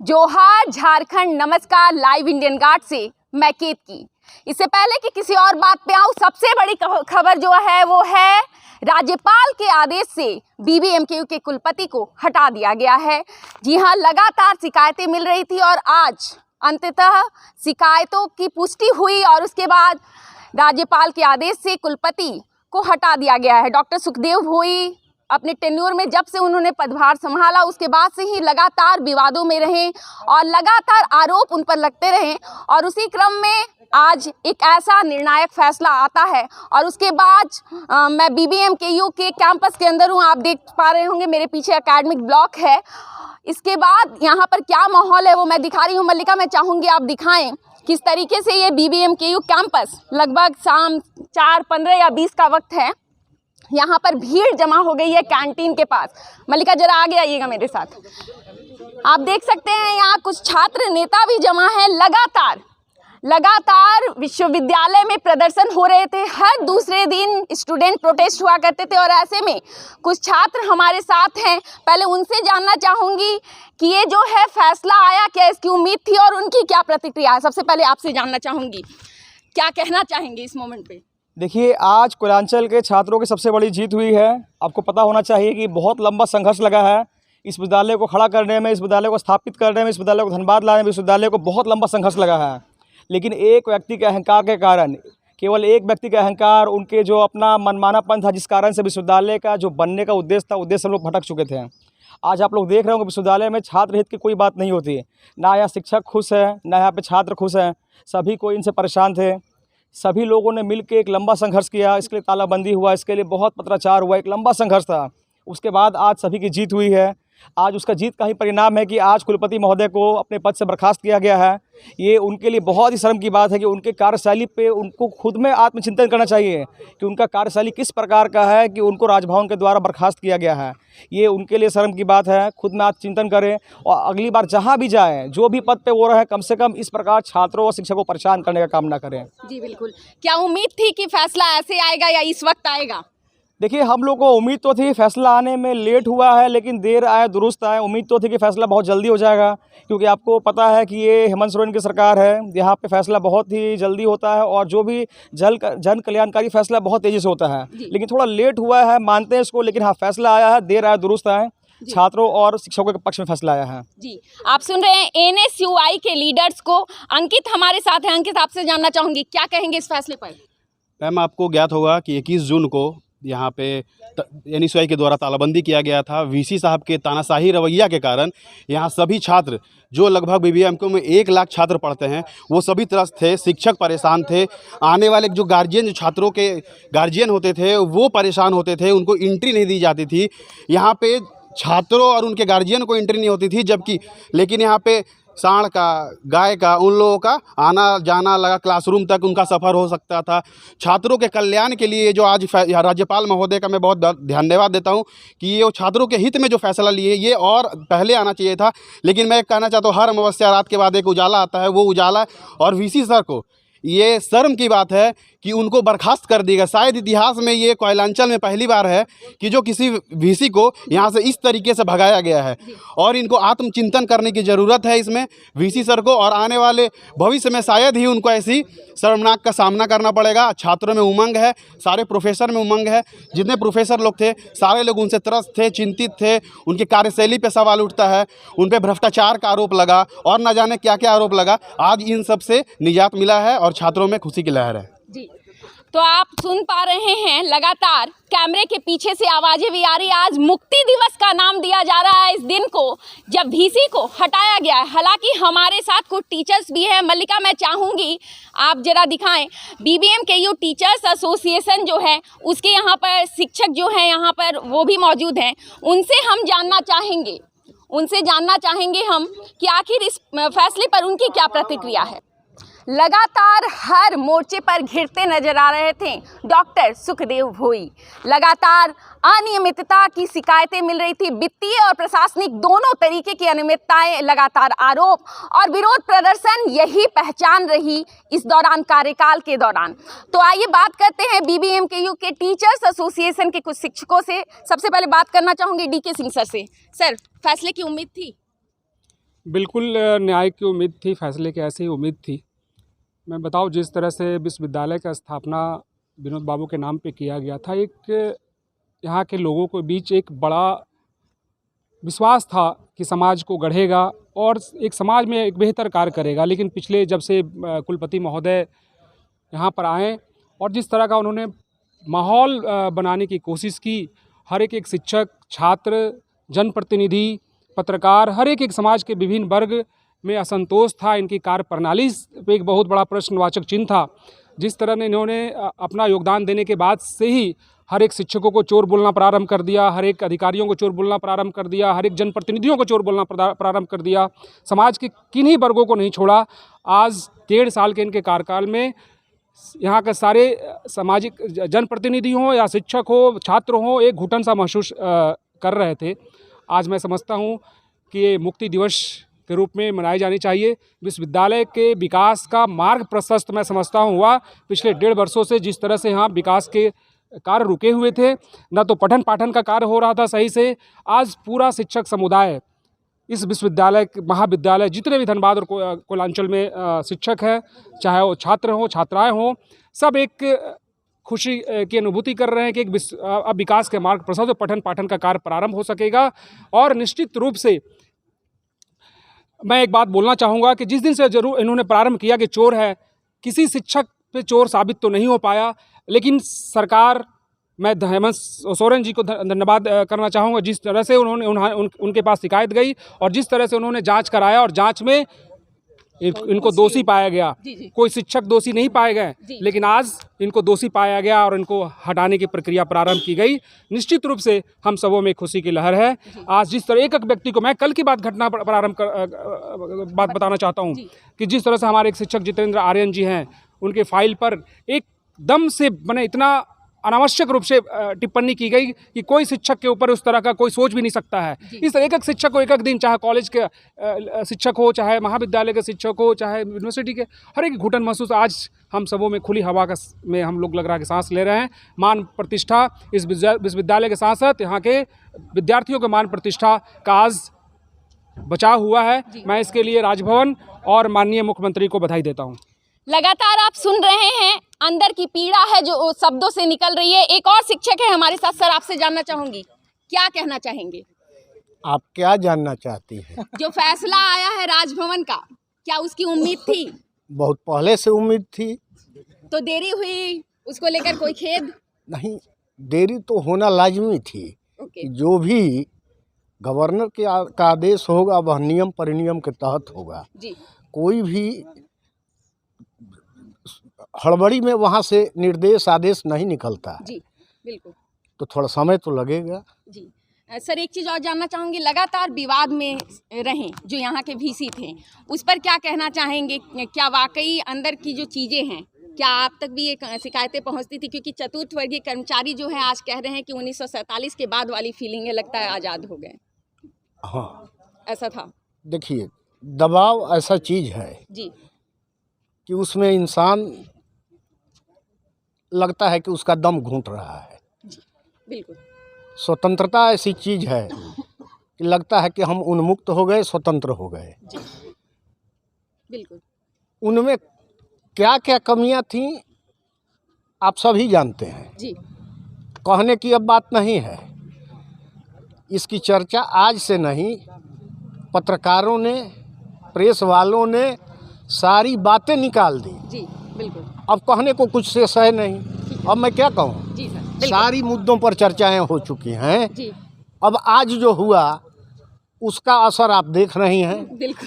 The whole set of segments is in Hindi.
जोहार झारखंड, नमस्कार। लाइव इंडियन गार्ड से मैं केतकी। इससे पहले कि किसी और बात पे आऊँ, सबसे बड़ी खबर जो है वो है राज्यपाल के आदेश से बीबीएमकेयू के कुलपति को हटा दिया गया है। जी हाँ, लगातार शिकायतें मिल रही थी और आज अंततः शिकायतों की पुष्टि हुई और उसके बाद राज्यपाल के आदेश से कुलपति को हटा दिया गया है। डॉक्टर सुखदेव भोई अपने टेन्योर में जब से उन्होंने पदभार संभाला उसके बाद से ही लगातार विवादों में रहे और लगातार आरोप उन पर लगते रहे और उसी क्रम में आज एक ऐसा निर्णायक फैसला आता है और उसके बाद मैं बीबीएमकेयू के कैंपस के अंदर हूँ। आप देख पा रहे होंगे मेरे पीछे एकेडमिक ब्लॉक है। इसके बाद यहाँ पर क्या माहौल है वो मैं दिखा रही हूँ। मल्लिका, मैं चाहूँगी आप दिखाएं किस तरीके से ये बीबीएमकेयू कैंपस लगभग शाम 4:15 या 20 का वक्त है। यहाँ पर भीड़ जमा हो गई है कैंटीन के पास। मल्लिका, जरा आगे आइएगा मेरे साथ। आप देख सकते हैं यहाँ कुछ छात्र नेता भी जमा है। लगातार विश्वविद्यालय में प्रदर्शन हो रहे थे। हर दूसरे दिन स्टूडेंट प्रोटेस्ट हुआ करते थे और ऐसे में कुछ छात्र हमारे साथ हैं। पहले उनसे जानना चाहूँगी कि ये जो है फैसला आया, क्या इसकी उम्मीद थी और उनकी क्या प्रतिक्रिया है। सबसे पहले आपसे जानना चाहूँगी, क्या कहना चाहेंगे इस मोमेंट पे? देखिए, आज कुलांचल के छात्रों की सबसे बड़ी जीत हुई है। आपको पता होना चाहिए कि बहुत लंबा संघर्ष लगा है इस विद्यालय को खड़ा करने में, इस विद्यालय को स्थापित करने में, इस विद्यालय को धनबाद लाने में। इस विद्यालय को बहुत लंबा संघर्ष लगा है, लेकिन एक व्यक्ति के अहंकार के कारण, केवल एक व्यक्ति का अहंकार, उनके जो अपना मनमानापन था, जिस कारण से विश्वविद्यालय का जो बनने का उद्देश्य था, उद्देश्य हम लोग भटक चुके थे। आज आप लोग देख रहे हो कि विश्वविद्यालय में छात्र हित की कोई बात नहीं होती। ना यहाँ शिक्षक खुश है, ना यहाँ पे छात्र खुश हैं। सभी कोई इनसे परेशान थे। सभी लोगों ने मिलकर एक लंबा संघर्ष किया। इसके लिए तालाबंदी हुआ, इसके लिए बहुत पत्राचार हुआ, एक लंबा संघर्ष था। उसके बाद आज सभी की जीत हुई है। आज उसका जीत का ही परिणाम है कि आज कुलपति महोदय को अपने पद से बर्खास्त किया गया है। ये उनके लिए बहुत ही शर्म की बात है कि उनके कार्यशैली पे उनको खुद में आत्मचिंतन करना चाहिए कि उनका कार्यशैली किस प्रकार का है कि उनको राजभवन के द्वारा बर्खास्त किया गया है। ये उनके लिए शर्म की बात है। खुद में आत्मचिंतन करें और अगली बार जहाँ भी जाएँ, जो भी पद पे वो रहे, कम से कम इस प्रकार छात्रों और शिक्षकों को परेशान करने का काम ना करें। जी बिल्कुल। क्या उम्मीद थी कि फैसला ऐसे आएगा या इस वक्त आएगा? देखिए, हम लोग को उम्मीद तो थी, फैसला आने में लेट हुआ है लेकिन देर आए दुरुस्त आए। उम्मीद तो थी कि फैसला बहुत जल्दी हो जाएगा, क्योंकि आपको पता है कि ये हेमंत सोरेन की सरकार है। यहाँ पे फैसला बहुत ही जल्दी होता है और जो भी जन कल्याणकारी फैसला बहुत तेज़ी से होता है। लेकिन थोड़ा लेट हुआ है, मानते हैं इसको, लेकिन हाँ, फैसला आया है, देर आए दुरुस्त आए। छात्रों और शिक्षकों के पक्ष में फैसला आया है। जी, आप सुन रहे हैं एनएसयूआई के लीडर्स को। अंकित हमारे साथ हैं। अंकित, आपसे जानना चाहूँगी, क्या कहेंगे इस फैसले पर? मैम, आपको ज्ञात होगा कि 21 जून को यहाँ पे एनएसयूआई के द्वारा तालाबंदी किया गया था। वीसी साहब के तानाशाही रवैया के कारण यहाँ सभी छात्र, जो लगभग बीबीएमकेयू में 1 लाख छात्र पढ़ते हैं, वो सभी त्रस्त थे। शिक्षक परेशान थे। आने वाले जो गार्जियन, जो छात्रों के गार्जियन होते थे, वो परेशान होते थे। उनको एंट्री नहीं दी जाती थी। यहाँ पे छात्रों और उनके गार्जियन को एंट्री नहीं होती थी, जबकि लेकिन यहाँ पे सांड का, गाय का, उन लोगों का आना जाना लगा। क्लासरूम तक उनका सफ़र हो सकता था। छात्रों के कल्याण के लिए जो आज राज्यपाल महोदय का मैं बहुत धन्यवाद देता हूं कि ये छात्रों के हित में जो फैसला लिए, ये और पहले आना चाहिए था। लेकिन मैं कहना चाहता हूँ, हर अमावस्या रात के बाद एक उजाला आता है, वो उजाला। और वीसी सर को ये शर्म की बात है कि उनको बर्खास्त कर दिया। शायद इतिहास में ये कोयलांचल में पहली बार है कि जो किसी वीसी को यहाँ से इस तरीके से भगाया गया है। और इनको आत्मचिंतन करने की ज़रूरत है इसमें, वीसी सर को। और आने वाले भविष्य में शायद ही उनको ऐसी शर्मनाक का सामना करना पड़ेगा। छात्रों में उमंग है, सारे प्रोफेसर में उमंग है। जितने प्रोफेसर लोग थे, सारे लोग उनसे त्रस्त थे, चिंतित थे। उनकी कार्यशैली पर सवाल उठता है, उन पर भ्रष्टाचार का आरोप लगा और न जाने क्या क्या आरोप लगा। आज इन सब से निजात मिला है और छात्रों में खुशी की लहर है। जी, तो आप सुन पा रहे हैं, लगातार कैमरे के पीछे से आवाज़ें भी आ रही है। आज मुक्ति दिवस का नाम दिया जा रहा है इस दिन को, जब वीसी को हटाया गया है। हालांकि हमारे साथ कुछ टीचर्स भी हैं। मल्लिका, मैं चाहूँगी आप जरा दिखाएं। बीबीएमकेयू टीचर्स एसोसिएशन जो है, उसके यहाँ पर शिक्षक जो हैं यहाँ पर, वो भी मौजूद हैं। उनसे जानना चाहेंगे हम कि आखिर इस फैसले पर उनकी क्या प्रतिक्रिया है। लगातार हर मोर्चे पर घिरते नजर आ रहे थे डॉक्टर सुखदेव भोई। लगातार अनियमितता की शिकायतें मिल रही थी। वित्तीय और प्रशासनिक दोनों तरीके की अनियमितताएं, लगातार आरोप और विरोध प्रदर्शन यही पहचान रही इस दौरान, कार्यकाल के दौरान। तो आइए बात करते हैं बीबीएमकेयू के टीचर्स एसोसिएशन के कुछ शिक्षकों से। सबसे पहले बात करना चाहूँगी डीके सिंह सर से। सर, फैसले की उम्मीद थी? बिल्कुल न्याय की उम्मीद थी, फैसले की ऐसी ही उम्मीद थी। मैं बताऊं, जिस तरह से विश्वविद्यालय का स्थापना विनोद बाबू के नाम पे किया गया था, एक यहाँ के लोगों के बीच एक बड़ा विश्वास था कि समाज को गढ़ेगा और एक समाज में एक बेहतर कार्य करेगा। लेकिन पिछले जब से कुलपति महोदय यहाँ पर आए और जिस तरह का उन्होंने माहौल बनाने की कोशिश की, हर एक शिक्षक, छात्र, जनप्रतिनिधि, पत्रकार, हर एक समाज के विभिन्न वर्ग में असंतोष था। इनकी कार्य प्रणाली पे एक बहुत बड़ा प्रश्नवाचक चिन्ह था। जिस तरह ने इन्होंने अपना योगदान देने के बाद से ही हर एक शिक्षकों को चोर बोलना प्रारंभ कर दिया, हर एक अधिकारियों को चोर बोलना प्रारंभ कर दिया, हर एक जनप्रतिनिधियों को चोर बोलना प्रारंभ कर दिया, समाज के किन्हीं वर्गों को नहीं छोड़ा। आज 1.5 साल के इनके कार्यकाल में यहाँ के सारे सामाजिक जनप्रतिनिधि हों या शिक्षक हो, छात्र हों, एक घुटन सा महसूस कर रहे थे। आज मैं समझता हूँ कि ये मुक्ति दिवस के रूप में मनाई जानी चाहिए। विश्वविद्यालय के विकास का मार्ग प्रशस्त मैं समझता हूँ हुआ। पिछले 1.5 वर्षों से जिस तरह से यहाँ विकास के कार्य रुके हुए थे, न तो पठन पाठन का कार्य हो रहा था सही से, आज पूरा शिक्षक समुदाय इस विश्वविद्यालय, महाविद्यालय, जितने भी धनबाद और कोयलांचल में शिक्षक हैं, चाहे वो छात्र हों, छात्राएं हों, सब एक खुशी की अनुभूति कर रहे हैं कि अब विकास के मार्ग प्रशस्त, पठन पाठन का कार्य प्रारंभ हो सकेगा। और निश्चित रूप से मैं एक बात बोलना चाहूँगा कि जिस दिन से जरूर इन्होंने प्रारंभ किया कि चोर है, किसी शिक्षक पे चोर साबित तो नहीं हो पाया, लेकिन सरकार, मैं हेमंत सोरेन जी को धन्यवाद करना चाहूँगा। जिस तरह से उनके पास शिकायत गई और जिस तरह से उन्होंने जांच कराया और जांच में इनको दोषी पाया गया। कोई शिक्षक दोषी नहीं पाए गए, लेकिन आज इनको दोषी पाया गया और इनको हटाने की प्रक्रिया प्रारंभ की गई। निश्चित रूप से हम सबों में खुशी की लहर है। आज जिस तरह एक व्यक्ति को, मैं कल की बात बताना चाहता हूँ कि जिस तरह से हमारे एक शिक्षक जितेंद्र आर्यन जी हैं, उनके फाइल पर एकदम से मैंने इतना अनावश्यक रूप से टिप्पणी की गई कि कोई शिक्षक के ऊपर उस तरह का कोई सोच भी नहीं सकता है। इस तरह एक शिक्षक को एक दिन, चाहे कॉलेज के शिक्षक हो, चाहे महाविद्यालय के शिक्षक हो, चाहे यूनिवर्सिटी के, हर एक घुटन महसूस आज हम सबों में खुली हवा में हम लोग लग रहा है कि सांस ले रहे हैं। मान प्रतिष्ठा इस विश्वविद्यालय के साथ साथ यहाँ के विद्यार्थियों के मान प्रतिष्ठा का आज बचाव हुआ है। मैं इसके लिए राजभवन और माननीय मुख्यमंत्री को बधाई देता हूँ। लगातार आप सुन रहे हैं, अंदर की पीड़ा है जो शब्दों से निकल रही है। एक और शिक्षक है हमारे साथ। सर, आपसे जानना चाहूंगी, क्या कहना चाहेंगे? आप क्या जानना चाहती हैं? जो फैसला आया है राजभवन का, क्या उसकी उम्मीद थी? बहुत पहले से उम्मीद थी। तो देरी हुई, उसको लेकर कोई खेद नहीं? देरी तो होना लाजमी थी। जो भी गवर्नर का आदेश होगा वह नियम परिनियम के तहत होगा जी। कोई भी हड़बड़ी में वहाँ से निर्देश आदेश नहीं निकलता जी। बिल्कुल। तो थोड़ा समय तो लगेगा जी। सर, एक चीज़ और जानना चाहूँगी, लगातार विवाद में रहें जो यहाँ के वीसी थे, उस पर क्या कहना चाहेंगे? क्या वाकई अंदर की जो चीज़ें हैं, क्या आप तक भी ये शिकायतें पहुँचती थी? क्योंकि चतुर्थ वर्गीय कर्मचारी जो है आज कह रहे हैं कि 1947 के बाद वाली फीलिंग है, लगता है आज़ाद हो गए। हाँ, ऐसा था। देखिए, दबाव ऐसा चीज़ है जी कि उसमें इंसान लगता है कि उसका दम घूंट रहा है। बिल्कुल। स्वतंत्रता ऐसी चीज़ है कि लगता है कि हम उन्मुक्त हो गए, स्वतंत्र हो गए। बिल्कुल। उनमें क्या क्या कमियां थीं आप सभी जानते हैं जी। कहने की अब बात नहीं है। इसकी चर्चा आज से नहीं, पत्रकारों ने, प्रेस वालों ने सारी बातें निकाल दी जी। बिल्कुल। अब कहने को कुछ शेष है नहीं। अब मैं क्या कहूँ? जी सर। सारी मुद्दों पर चर्चाएं हो चुकी हैं जी। अब आज जो हुआ उसका असर आप देख रही हैं।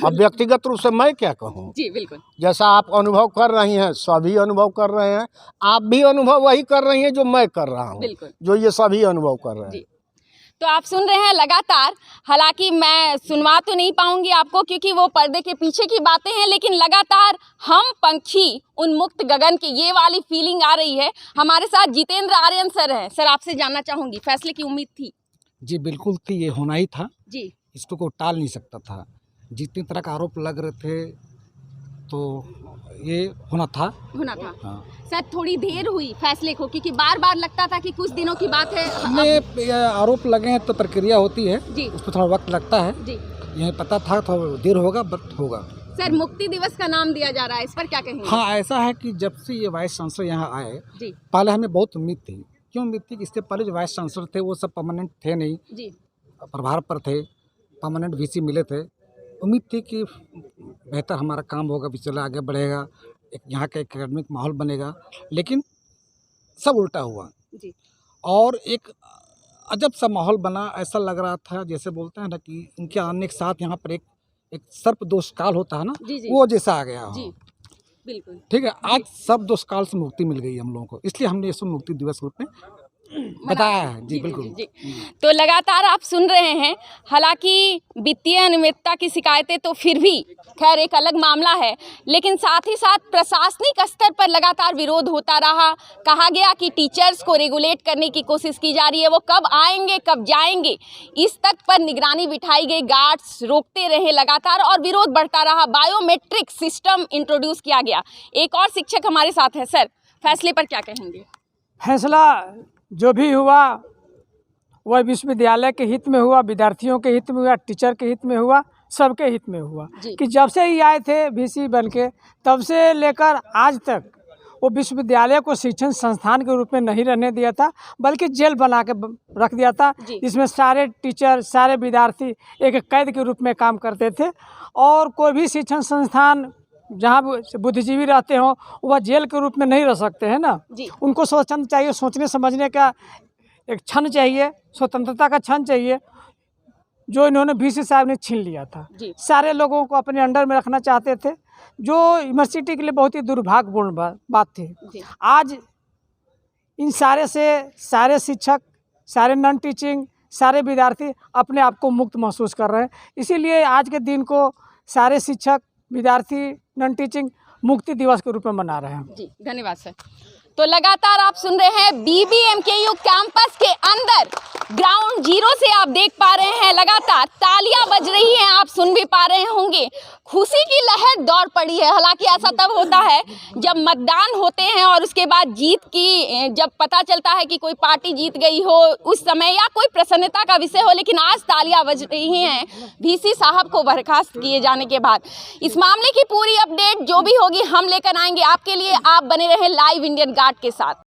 अब व्यक्तिगत रूप से मैं क्या कहूँ जी। बिल्कुल। जैसा आप अनुभव कर रही हैं, सभी अनुभव कर रहे हैं, आप भी अनुभव वही कर रही हैं जो मैं कर रहा हूँ, जो ये सभी अनुभव कर रहे हैं। तो आप सुन रहे हैं लगातार, हालांकि मैं सुनवा तो नहीं पाऊंगी आपको क्योंकि वो पर्दे के पीछे की बातें हैं, लेकिन लगातार हम पंछी उन्मुक्त गगन की ये वाली फीलिंग आ रही है। हमारे साथ जितेंद्र आर्यन सर हैं। सर, आपसे जानना चाहूंगी, फैसले की उम्मीद थी? जी बिल्कुल थी, ये होना ही था जी। इसको कोई टाल नहीं सकता था। जितनी तरह का आरोप लग रहे थे तो ये होना था। हाँ। सर, थोड़ी देर हुई फैसले को क्योंकि बार बार लगता था कि कुछ दिनों की बात है। आरोप लगे हैं तो प्रक्रिया होती है जी। उस पर थोड़ा वक्त लगता है जी। यह पता था तो देर होगा बट होगा। सर, मुक्ति दिवस का नाम दिया जा रहा है, इस पर क्या कहेंगे? हाँ, ऐसा है कि जब से ये वाइस चांसलर यहाँ आए, जी पहले हमें बहुत उम्मीद थी। क्यों उम्मीद थी कि इससे पहले जो वाइस चांसलर थे वो सब परमानेंट थे नहीं, जी प्रभार पर थे, परमानेंट वीसी मिले थे। उम्मीद थी कि बेहतर हमारा काम होगा, विचला आगे बढ़ेगा, एक यहाँ का एकेडमिक माहौल बनेगा, लेकिन सब उल्टा हुआ। जी और एक अजब सा माहौल बना। ऐसा लग रहा था जैसे बोलते हैं ना कि इनके आने के साथ यहाँ पर एक सर्प दोष काल होता है ना, जी जी वो जैसा आ गया हो। जी बिल्कुल। ठीक है, आज सब दोष काल से मुक्ति मिल गई हम लोगों को, इसलिए हमने इसको मुक्ति दिवस के रूप में बताया है। जी बिल्कुल। जी। तो लगातार आप सुन रहे हैं, हालांकि वित्तीय अनियमितता की शिकायतें तो फिर भी खैर एक अलग मामला है, लेकिन साथ ही साथ प्रशासनिक स्तर पर लगातार विरोध होता रहा। कहा गया कि टीचर्स को रेगुलेट करने की कोशिश की जा रही है, वो कब आएंगे कब जाएंगे इस तक पर निगरानी बिठाई गई, गार्ड्स रोकते रहे लगातार और विरोध बढ़ता रहा। बायोमेट्रिक सिस्टम इंट्रोड्यूस किया गया। एक और शिक्षक हमारे साथ है। सर, फैसले पर क्या कहेंगे? फैसला जो भी हुआ वह विश्वविद्यालय के हित में हुआ, विद्यार्थियों के हित में हुआ, टीचर के हित में हुआ, सबके हित में हुआ। कि जब से ही आए थे वीसी बन के, तब से लेकर आज तक वो विश्वविद्यालय को शिक्षण संस्थान के रूप में नहीं रहने दिया था, बल्कि जेल बना के रख दिया था, जिसमें सारे टीचर सारे विद्यार्थी एक कैद के रूप में काम करते थे। और कोई भी शिक्षण संस्थान जहाँ बुद्धिजीवी रहते हों वह जेल के रूप में नहीं रह सकते हैं ना। उनको स्वतंत्र चाहिए, सोचने समझने का एक क्षण चाहिए, स्वतंत्रता का क्षण चाहिए, जो इन्होंने वीसी साहब ने छीन लिया था। सारे लोगों को अपने अंडर में रखना चाहते थे, जो यूनिवर्सिटी के लिए बहुत ही दुर्भाग्यपूर्ण बात थी। आज इन सारे शिक्षक, सारे नॉन टीचिंग, सारे विद्यार्थी अपने आप को मुक्त महसूस कर रहे हैं। इसीलिए आज के दिन को सारे शिक्षक, विद्यार्थी, नॉन टीचिंग मुक्ति दिवस के रूप में मना रहे हैं। जी धन्यवाद सर। तो लगातार आप सुन रहे हैं BBMKU कैंपस के अंदर ग्राउंड जीरो से आप देख पा रहे हैं, लगातार तालियां बज रही हैं, आप सुन भी पा रहे होंगे। खुशी की लहर दौड़ पड़ी है। हालांकि ऐसा तब होता है जब मतदान होते हैं और उसके बाद जीत की जब पता चलता है कि कोई पार्टी जीत गई हो उस समय, या कोई प्रसन्नता का विषय हो, लेकिन आज तालियां बज रही हैं वीसी साहब को बर्खास्त किए जाने के बाद। इस मामले की पूरी अपडेट जो भी होगी हम लेकर आएंगे आपके लिए। आप बने रहे लाइव इंडियन गार्ड के साथ।